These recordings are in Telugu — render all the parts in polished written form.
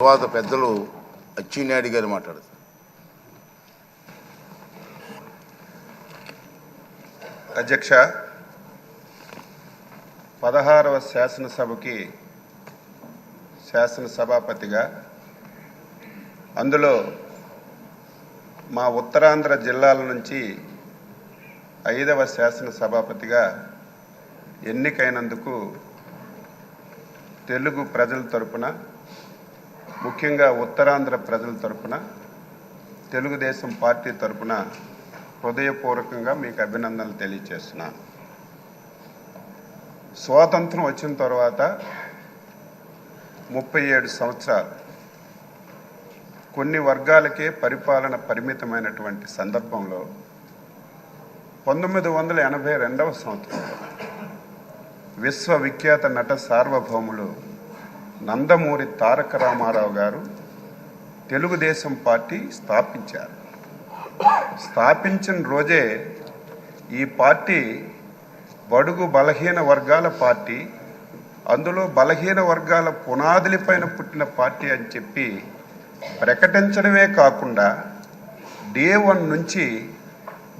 తర్వాత పెద్దలు అచ్చెన్నాయుడు గారు మాట్లాడతారు. అధ్యక్ష, 16వ శాసనసభకి శాసనసభాపతిగా, అందులో మా ఉత్తరాంధ్ర జిల్లాల నుంచి 5వ శాసనసభాపతిగా ఎన్నికైనందుకు తెలుగు ప్రజల తరపున, ముఖ్యంగా ఉత్తరాంధ్ర ప్రజల తరపున, తెలుగుదేశం పార్టీ తరపున హృదయపూర్వకంగా మీకు అభినందనలు తెలియజేస్తున్నాను. స్వాతంత్రం వచ్చిన తర్వాత 37 సంవత్సరాలు కొన్ని వర్గాలకే పరిపాలన పరిమితమైనటువంటి సందర్భంలో 1982వ సంవత్సరంలో విశ్వవిఖ్యాత నట సార్వభౌములు నందమూరి తారక రామారావు గారు తెలుగుదేశం పార్టీ స్థాపించారు. స్థాపించిన రోజే ఈ పార్టీ బడుగు బలహీన వర్గాల పార్టీ, అందులో బలహీన వర్గాల పునాదులపైన పుట్టిన పార్టీ అని చెప్పి ప్రకటించడమే కాకుండా డే 1 నుంచి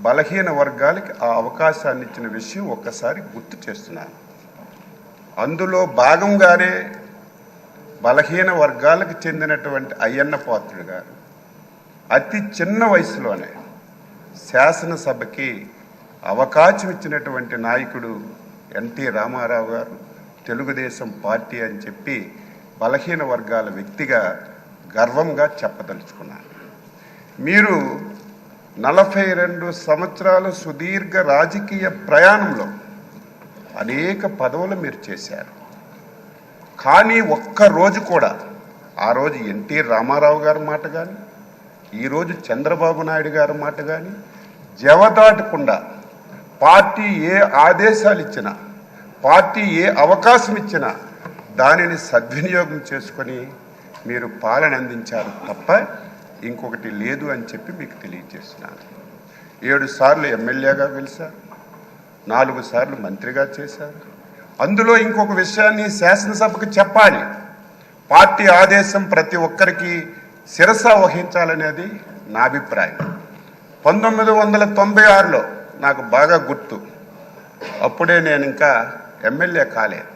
బలహీన వర్గాలకి ఆ అవకాశాన్ని ఇచ్చిన విషయం ఒక్కసారి గుర్తు చేస్తున్నాను. అందులో భాగంగానే బలహీన వర్గాలకు చెందినటువంటి అయ్యన్న పాత్రుడు గారు అతి చిన్న వయసులోనే శాసనసభకి అవకాశం ఇచ్చినటువంటి నాయకుడు ఎన్టీ రామారావు గారు తెలుగుదేశం పార్టీ అని చెప్పి బలహీన వర్గాల వ్యక్తిగా గర్వంగా చెప్పదలుచుకున్నారు. మీరు 42 సంవత్సరాల సుదీర్ఘ రాజకీయ ప్రయాణంలో అనేక పదవులు మీరు చేశారు. కానీ ఒక్కరోజు కూడా ఆ రోజు ఎన్టీ రామారావు గారి మాట కానీ, ఈరోజు చంద్రబాబు నాయుడు గారి మాట కానీ జవదాటకుండా పార్టీ ఏ ఆదేశాలు ఇచ్చినా, పార్టీ ఏ అవకాశం ఇచ్చినా దానిని సద్వినియోగం చేసుకొని మీరు పాలన అందించారు తప్ప ఇంకొకటి లేదు అని చెప్పి మీకు తెలియజేస్తున్నాను. 7 సార్లు ఎమ్మెల్యేగా గెలిచారు, 4 సార్లు మంత్రిగా చేశారు. అందులో ఇంకొక విషయాన్ని శాసనసభకు చెప్పాలి. పార్టీ ఆదేశం ప్రతి ఒక్కరికి శిరస వహించాలనేది నా అభిప్రాయం. 1996లో నాకు బాగా గుర్తు, అప్పుడే నేను ఇంకా ఎమ్మెల్యే కాలేదు.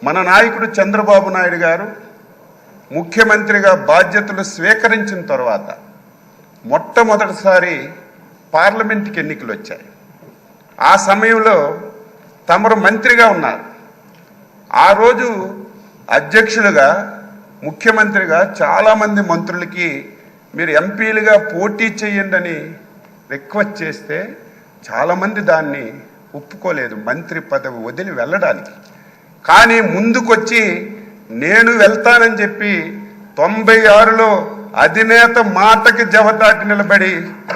మన నాయకుడు చంద్రబాబు నాయుడు గారు ముఖ్యమంత్రిగా బాధ్యతలు స్వీకరించిన తర్వాత మొట్టమొదటిసారి పార్లమెంట్కి ఎన్నికలు వచ్చాయి. ఆ సమయంలో తమరు మంత్రిగా ఉన్నారు. ఆ రోజు అధ్యక్షులుగా, ముఖ్యమంత్రిగా చాలామంది మంత్రులకి మీరు ఎంపీలుగా పోటీ చేయండి అని రిక్వెస్ట్ చేస్తే చాలామంది దాన్ని ఒప్పుకోలేదు, మంత్రి పదవి వదిలి వెళ్ళడానికి. కానీ ముందుకొచ్చి నేను వెళ్తానని చెప్పి 96లో అధినేత మాటకి జవదాటి నిలబడి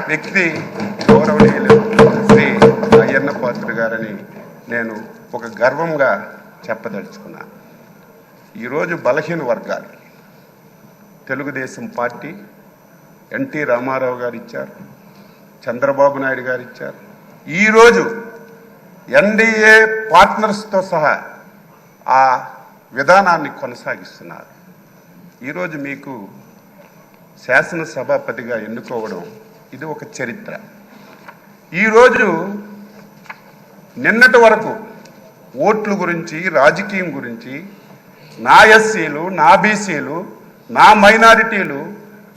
వ్యక్తి గౌరవనీయులు శ్రీ అయ్యన్న పాత్రుడు గారని నేను ఒక గర్వంగా చెప్పదలుచుకున్నాను. ఈరోజు బలహీన వర్గాలు తెలుగుదేశం పార్టీ ఎన్టీ రామారావు గారు ఇచ్చారు, చంద్రబాబు నాయుడు గారు ఇచ్చారు. ఈరోజు ఎన్డీఏ పార్ట్నర్స్తో సహా ఆ విధానాన్ని కొనసాగిస్తున్నారు. ఈరోజు మీకు శాసనసభాపతిగా ఎన్నుకోవడం ఇది ఒక చరిత్ర. ఈరోజు నిన్నటి వరకు ఓట్ల గురించి, రాజకీయం గురించి, నా ఎస్సీలు, నా బీసీలు, నా మైనారిటీలు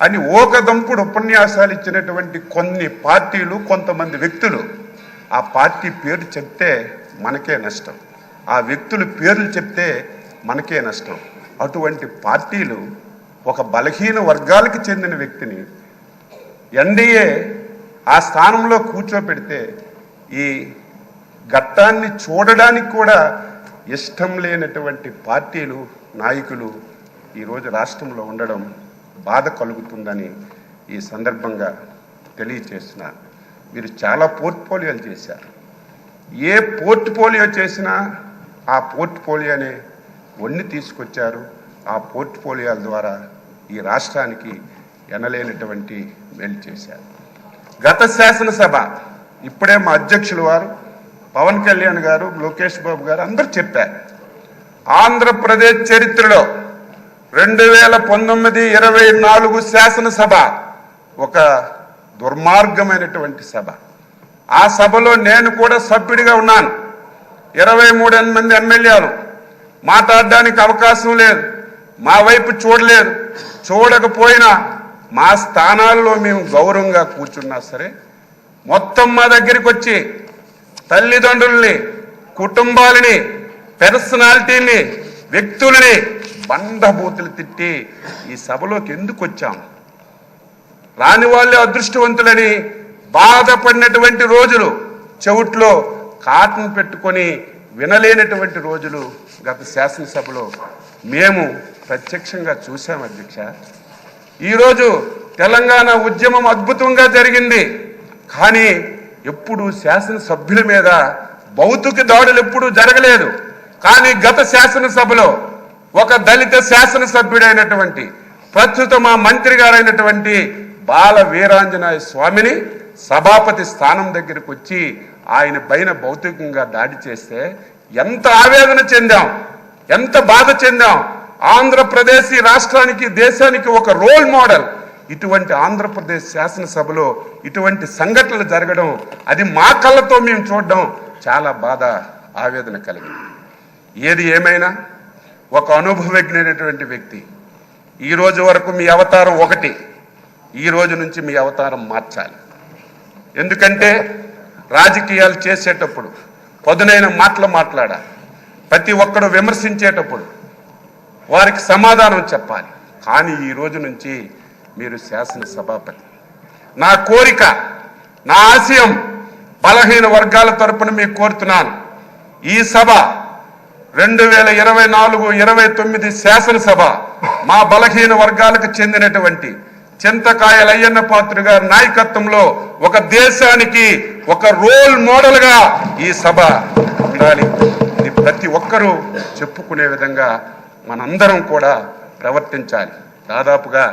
అని ఓకదంపుడు ఉపన్యాసాలు ఇచ్చినటువంటి కొన్ని పార్టీలు, కొంతమంది వ్యక్తులు ఆ పార్టీ పేరు చెప్తే మనకే నష్టం, ఆ వ్యక్తుల పేర్లు చెప్తే మనకే నష్టం. అటువంటి పార్టీలు ఒక బలహీన వర్గాలకు చెందిన వ్యక్తిని ఎన్డీఏ ఆ స్థానంలో కూర్చోపెడితే ఈ ఘట్టాన్ని చూడడానికి కూడా ఇష్టం లేనటువంటి పార్టీలు, నాయకులు ఈరోజు రాష్ట్రంలో ఉండడం బాధ కలుగుతుందని ఈ సందర్భంగా తెలియచేస్తున్నారు. మీరు చాలా పోర్ట్ఫోలియోలు చేశారు. ఏ పోర్ట్ఫోలియో చేసినా ఆ పోర్ట్ఫోలియోనే వన్ని తీసుకొచ్చారు. ఆ పోర్ట్ఫోలియోల ద్వారా ఈ రాష్ట్రానికి ఎనలేనటువంటి మేలు చేశారు. గత శాసనసభ ఇప్పుడే మా అధ్యక్షులు వారు పవన్ కళ్యాణ్ గారు, లోకేష్ బాబు గారు అందరూ చెప్పారు, ఆంధ్రప్రదేశ్ చరిత్రలో 2019-24 శాసనసభ ఒక దుర్మార్గమైనటువంటి సభ. ఆ సభలో నేను కూడా సభ్యుడిగా ఉన్నాను. 23 మంది ఎమ్మెల్యేలు మాట్లాడడానికి అవకాశం లేదు, మా వైపు చూడలేదు. చూడకపోయినా మా స్థానాల్లో మేము గౌరవంగా కూర్చున్నా సరే మొత్తం మా దగ్గరికి వచ్చి తల్లిదండ్రుల్ని, కుటుంబాలని, పర్సనాలిటీని, వ్యక్తులని బండబూతులు తిట్టి ఈ సభలోకి ఎందుకు వచ్చాం? రాని వాళ్ళే అదృష్టవంతులని బాధపడినటువంటి రోజులు, చెవుట్లో కాటన్ పెట్టుకొని వినలేనటువంటి రోజులు గత శాసనసభలో మేము ప్రత్యక్షంగా చూసాం అధ్యక్ష. ఈరోజు తెలంగాణ ఉద్యమం అద్భుతంగా జరిగింది, కానీ ఎప్పుడు శాసనసభ్యుల మీద భౌతిక దాడులు ఎప్పుడూ జరగలేదు. కానీ గత శాసనసభలో ఒక దళిత శాసనసభ్యుడైనటువంటి ప్రస్తుత మా మంత్రి గారైనటువంటి బాల వీరాంజనేయ స్వామిని సభాపతి స్థానం దగ్గరికి వచ్చి ఆయన పైన భౌతికంగా దాడి చేస్తే ఎంత ఆవేదన చెందాం, ఎంత బాధ చెందాం. ఆంధ్రప్రదేశ్ ఈ రాష్ట్రానికి, దేశానికి ఒక రోల్ మోడల్. ఇటువంటి ఆంధ్రప్రదేశ్ శాసనసభలో ఇటువంటి సంఘటనలు జరగడం, అది మా కళ్ళతో మేము చూడడం చాలా బాధ, ఆవేదన కలిగింది. ఏది ఏమైనా ఒక అనుభవజ్ఞైనటువంటి వ్యక్తి, ఈ రోజు వరకు మీ అవతారం ఒకటి, ఈ రోజు నుంచి మీ అవతారం మార్చాలి. ఎందుకంటే రాజకీయాలు చేసేటప్పుడు పదునైన మాటలు మాట్లాడాలి. ప్రతి ఒక్కడు విమర్శించేటప్పుడు వారికి సమాధానం చెప్పాలి. కానీ ఈ రోజు నుంచి మీరు శాసనసభాపతి. నా కోరిక, నా ఆశయం బలహీన వర్గాల తరపున మీకు కోరుతున్నాను. ఈ సభ 2024-29 శాసనసభ మా బలహీన వర్గాలకు చెందినటువంటి చింతకాయల అయ్యన్న పాత్ర గారి నాయకత్వంలో ఒక దేశానికి ఒక రోల్ మోడల్ గా ఈ సభ ఉండాలి. ఇది ప్రతి ఒక్కరూ చెప్పుకునే విధంగా మనందరం కూడా ప్రవర్తించాలి. దాదాపుగా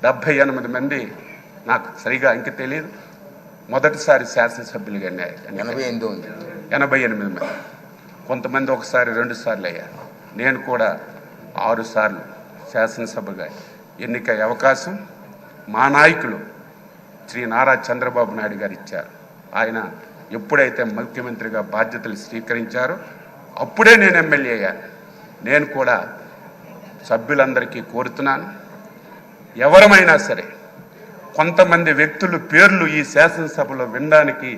78 మంది, నాకు సరిగా ఇంక తెలియదు, మొదటిసారి శాసనసభ్యులుగా 88 మంది. కొంతమంది ఒకసారి 2 సార్లు అయ్యారు. నేను కూడా 6 సార్లు శాసనసభగా ఎన్నికయ్యే అవకాశం మా నాయకులు శ్రీ నారా చంద్రబాబు నాయుడు గారు ఇచ్చారు. ఆయన ఎప్పుడైతే ముఖ్యమంత్రిగా బాధ్యతలు స్వీకరించారో అప్పుడే నేను ఎమ్మెల్యే అయ్యాను. నేను కూడా సభ్యులందరికీ కోరుతున్నాను, ఎవరమైనా సరే కొంతమంది వ్యక్తులు పేర్లు ఈ శాసనసభలో వినడానికి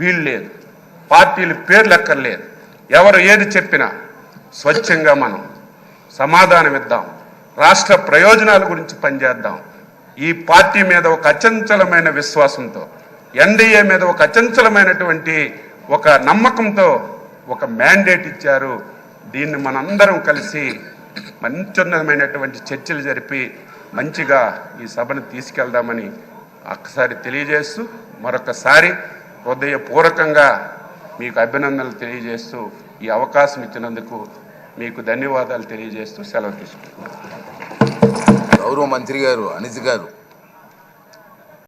వీలు లేదు, పార్టీల పేర్లు ఎక్కర్లేదు. ఎవరు ఏది చెప్పినా స్వచ్ఛంగా మనం సమాధానం ఇద్దాం, రాష్ట్ర ప్రయోజనాల గురించి పనిచేద్దాం. ఈ పార్టీ మీద ఒక అచంచలమైన విశ్వాసంతో, ఎన్డీఏ మీద ఒక అచంచలమైనటువంటి ఒక నమ్మకంతో ఒక మ్యాండేట్ ఇచ్చారు. దీన్ని మనందరం కలిసి మంచున్నతమైనటువంటి చర్చలు జరిపి మంచిగా ఈ సభను తీసుకెళ్దామని ఒక్కసారి తెలియజేస్తూ, మరొకసారి హృదయపూర్వకంగా మీకు అభినందనలు తెలియజేస్తూ, ఈ అవకాశం ఇచ్చినందుకు మీకు ధన్యవాదాలు తెలియజేస్తూ సెలవు తీసుకుంటున్నాను. గౌరవ మంత్రి గారు అనిత్ గారు